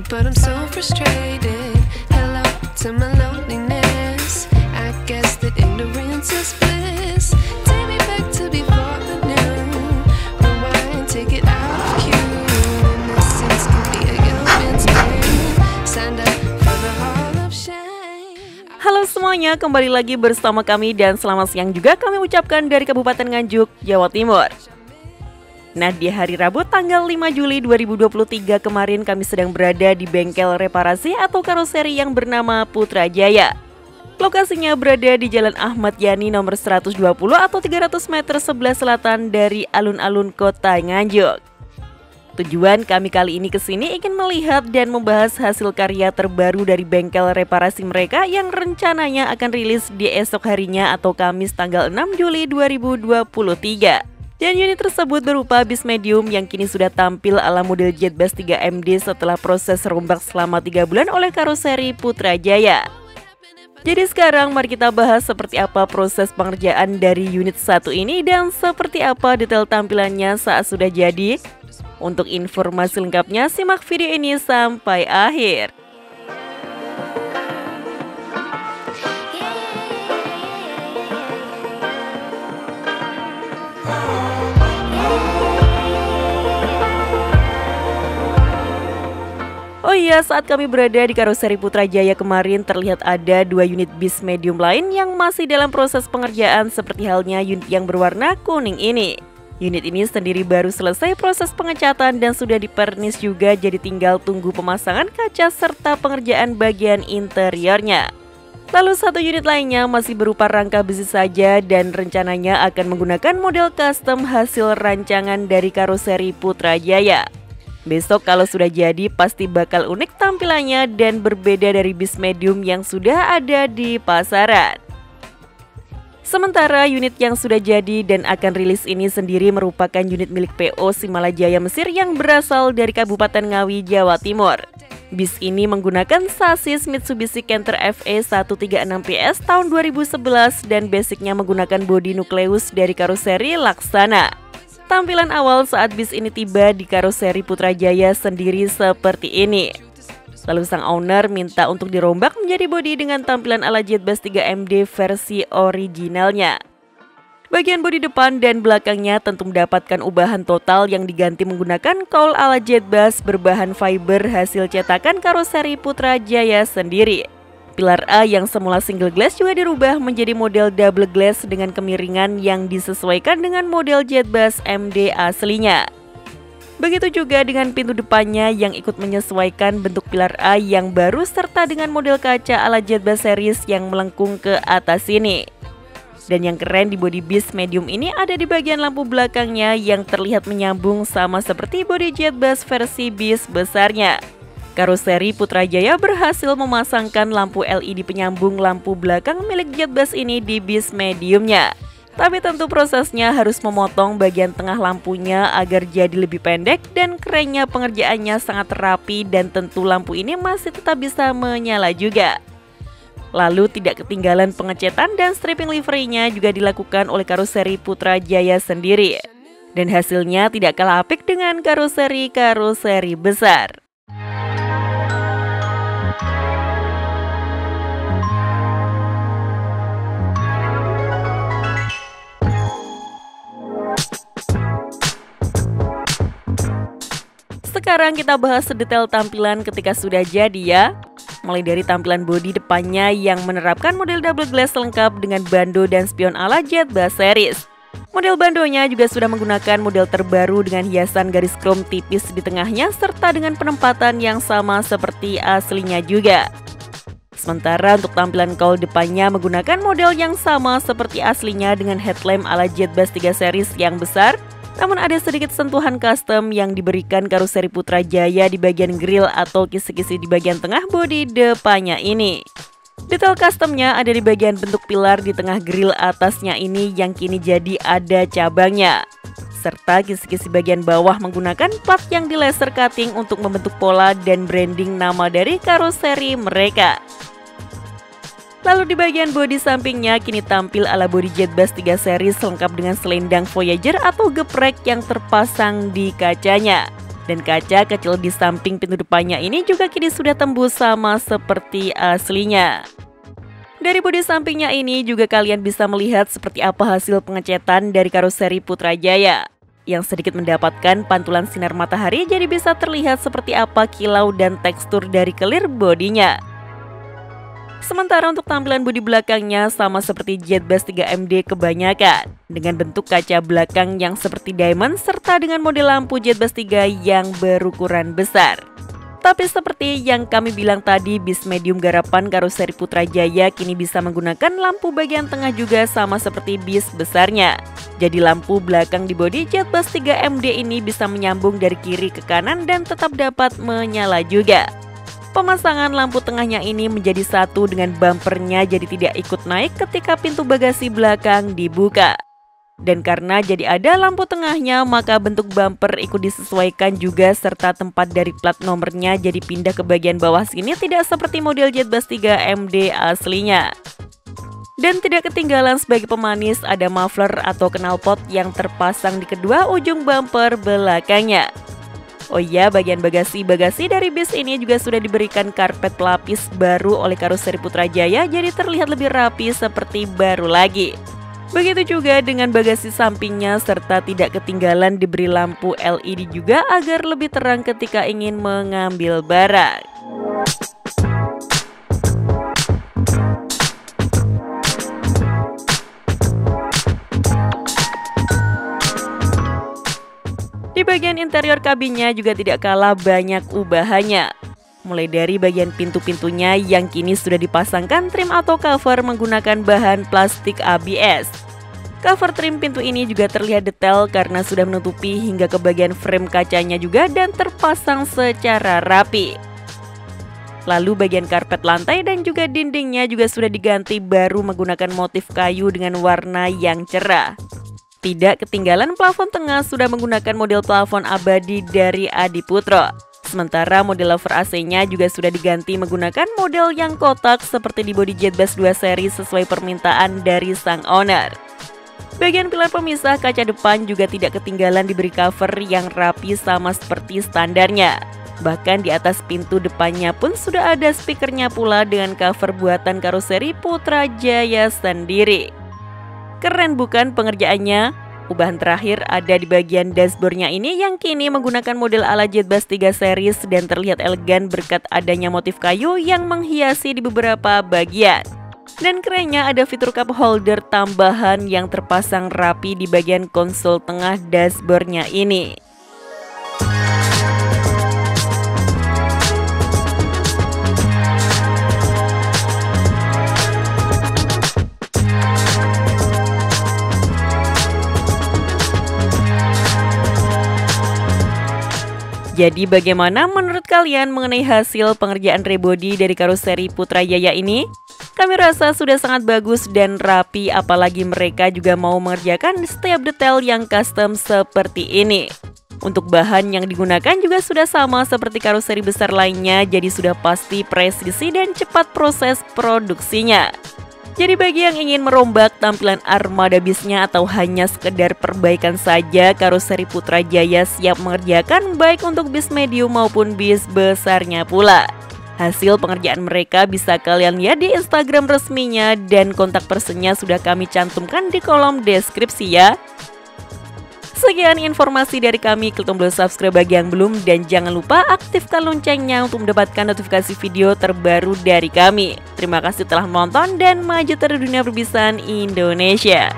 but I'm so frustrated. Hello to my loneliness. I guess that ignorance is bliss. Take me back to before the new. Rewind, take it out of cue. Innocence can be a guilt's name. Signed up for the hall of shame. Halo semuanya, kembali lagi bersama kami dan selamat siang juga kami ucapkan dari Kabupaten Nganjuk, Jawa Timur. Nah, di hari Rabu tanggal 5 Juli 2023 kemarin kami sedang berada di bengkel reparasi atau karoseri yang bernama Putrajaya. Lokasinya berada di Jalan Ahmad Yani nomor 120 atau 300 meter sebelah selatan dari alun-alun kota Nganjuk. Tujuan kami kali ini ke sini ingin melihat dan membahas hasil karya terbaru dari bengkel reparasi mereka yang rencananya akan rilis di esok harinya atau Kamis tanggal 6 Juli 2023. Dan unit tersebut berupa bis medium yang kini sudah tampil ala model Jetbus 3MD setelah proses rombak selama 3 bulan oleh karoseri Putrajaya. Jadi sekarang mari kita bahas seperti apa proses pengerjaan dari unit satu ini dan seperti apa detail tampilannya saat sudah jadi. Untuk informasi lengkapnya simak video ini sampai akhir. Oh iya, saat kami berada di karoseri Putrajaya kemarin terlihat ada 2 unit bis medium lain yang masih dalam proses pengerjaan seperti halnya unit yang berwarna kuning ini. Unit ini sendiri baru selesai proses pengecatan dan sudah dipernis juga, jadi tinggal tunggu pemasangan kaca serta pengerjaan bagian interiornya. Lalu satu unit lainnya masih berupa rangka besi saja dan rencananya akan menggunakan model custom hasil rancangan dari karoseri Putrajaya. Besok kalau sudah jadi pasti bakal unik tampilannya dan berbeda dari bis medium yang sudah ada di pasaran. Sementara unit yang sudah jadi dan akan rilis ini sendiri merupakan unit milik PO Simalajaya Mesir yang berasal dari Kabupaten Ngawi, Jawa Timur. Bis ini menggunakan sasis Mitsubishi Canter FE 136 PS tahun 2011 dan basicnya menggunakan bodi nukleus dari karoseri Laksana. Tampilan awal saat bis ini tiba di karoseri Putrajaya sendiri seperti ini. Lalu sang owner minta untuk dirombak menjadi bodi dengan tampilan ala Jetbus 3MD versi originalnya. Bagian bodi depan dan belakangnya tentu mendapatkan ubahan total yang diganti menggunakan cowl ala Jetbus berbahan fiber hasil cetakan karoseri Putrajaya sendiri. Pilar A yang semula single glass juga dirubah menjadi model double glass dengan kemiringan yang disesuaikan dengan model Jetbus MD aslinya. Begitu juga dengan pintu depannya yang ikut menyesuaikan bentuk pilar A yang baru serta dengan model kaca ala Jetbus series yang melengkung ke atas ini. Dan yang keren di bodi bis medium ini ada di bagian lampu belakangnya yang terlihat menyambung sama seperti bodi Jetbus versi bis besarnya. Karoseri Putrajaya berhasil memasangkan lampu LED penyambung lampu belakang milik Jetbus ini di bis mediumnya. Tapi tentu prosesnya harus memotong bagian tengah lampunya agar jadi lebih pendek dan kerennya pengerjaannya sangat rapi dan tentu lampu ini masih tetap bisa menyala juga. Lalu tidak ketinggalan pengecetan dan stripping liverynya juga dilakukan oleh karoseri Putrajaya sendiri. Dan hasilnya tidak kalah apik dengan karoseri-karoseri besar. Sekarang kita bahas sedetail tampilan ketika sudah jadi ya. Mulai dari tampilan bodi depannya yang menerapkan model double glass lengkap dengan bando dan spion ala Jetbus series. Model bandonya juga sudah menggunakan model terbaru dengan hiasan garis krom tipis di tengahnya serta dengan penempatan yang sama seperti aslinya juga. Sementara untuk tampilan cowl depannya menggunakan model yang sama seperti aslinya dengan headlamp ala Jetbus 3 series yang besar. Namun ada sedikit sentuhan custom yang diberikan karoseri Putrajaya di bagian grill atau kisi-kisi di bagian tengah bodi depannya ini. Detail customnya ada di bagian bentuk pilar di tengah grill atasnya ini yang kini jadi ada cabangnya. Serta kisi-kisi bagian bawah menggunakan plat yang di laser cutting untuk membentuk pola dan branding nama dari karoseri mereka. Lalu di bagian bodi sampingnya kini tampil ala bodi Jetbus 3 series lengkap dengan selendang Voyager atau geprek yang terpasang di kacanya. Dan kaca kecil di samping pintu depannya ini juga kini sudah tembus sama seperti aslinya. Dari bodi sampingnya ini juga kalian bisa melihat seperti apa hasil pengecetan dari karoseri Putrajaya, yang sedikit mendapatkan pantulan sinar matahari, jadi bisa terlihat seperti apa kilau dan tekstur dari clear bodinya. Sementara untuk tampilan bodi belakangnya sama seperti Jetbus 3MD kebanyakan, dengan bentuk kaca belakang yang seperti diamond serta dengan model lampu Jetbus 3 yang berukuran besar. Tapi seperti yang kami bilang tadi, bis medium garapan karoseri Putrajaya kini bisa menggunakan lampu bagian tengah juga sama seperti bis besarnya. Jadi lampu belakang di bodi Jetbus 3MD ini bisa menyambung dari kiri ke kanan dan tetap dapat menyala juga. Pemasangan lampu tengahnya ini menjadi satu dengan bumpernya, jadi tidak ikut naik ketika pintu bagasi belakang dibuka. Dan karena jadi ada lampu tengahnya, maka bentuk bumper ikut disesuaikan juga serta tempat dari plat nomornya jadi pindah ke bagian bawah sini, tidak seperti model Jetbus 3MD aslinya. Dan tidak ketinggalan sebagai pemanis ada muffler atau knalpot yang terpasang di kedua ujung bumper belakangnya. Oh iya, bagian bagasi dari bis ini juga sudah diberikan karpet pelapis baru oleh karoseri Putrajaya, jadi terlihat lebih rapi seperti baru lagi. Begitu juga dengan bagasi sampingnya serta tidak ketinggalan diberi lampu LED juga agar lebih terang ketika ingin mengambil barang. Di bagian interior kabinnya juga tidak kalah banyak ubahannya. Mulai dari bagian pintu-pintunya yang kini sudah dipasangkan trim atau cover menggunakan bahan plastik ABS. Cover trim pintu ini juga terlihat detail karena sudah menutupi hingga ke bagian frame kacanya juga dan terpasang secara rapi. Lalu bagian karpet lantai dan juga dindingnya juga sudah diganti baru menggunakan motif kayu dengan warna yang cerah. Tidak ketinggalan plafon tengah sudah menggunakan model plafon abadi dari Adiputro. Sementara model lover AC-nya juga sudah diganti menggunakan model yang kotak seperti di bodi Jetbus 2 seri sesuai permintaan dari sang owner. Bagian pilar pemisah kaca depan juga tidak ketinggalan diberi cover yang rapi sama seperti standarnya. Bahkan di atas pintu depannya pun sudah ada speakernya pula dengan cover buatan karoseri Putrajaya sendiri. Keren bukan pengerjaannya? Ubahan terakhir ada di bagian dashboardnya ini yang kini menggunakan model ala Jetbus 3 series dan terlihat elegan berkat adanya motif kayu yang menghiasi di beberapa bagian. Dan kerennya ada fitur cup holder tambahan yang terpasang rapi di bagian konsol tengah dashboardnya ini. Jadi bagaimana menurut kalian mengenai hasil pengerjaan rebody dari karoseri Putrajaya ini? Kami rasa sudah sangat bagus dan rapi, apalagi mereka juga mau mengerjakan setiap detail yang custom seperti ini. Untuk bahan yang digunakan juga sudah sama seperti karoseri besar lainnya, jadi sudah pasti presisi dan cepat proses produksinya. Jadi bagi yang ingin merombak tampilan armada bisnya atau hanya sekedar perbaikan saja, karoseri Putrajaya siap mengerjakan baik untuk bis medium maupun bis besarnya pula. Hasil pengerjaan mereka bisa kalian lihat di Instagram resminya dan kontak personnya sudah kami cantumkan di kolom deskripsi ya. Sekian informasi dari kami, klik tombol subscribe bagi yang belum dan jangan lupa aktifkan loncengnya untuk mendapatkan notifikasi video terbaru dari kami. Terima kasih telah menonton dan maju terus dunia perbisan Indonesia.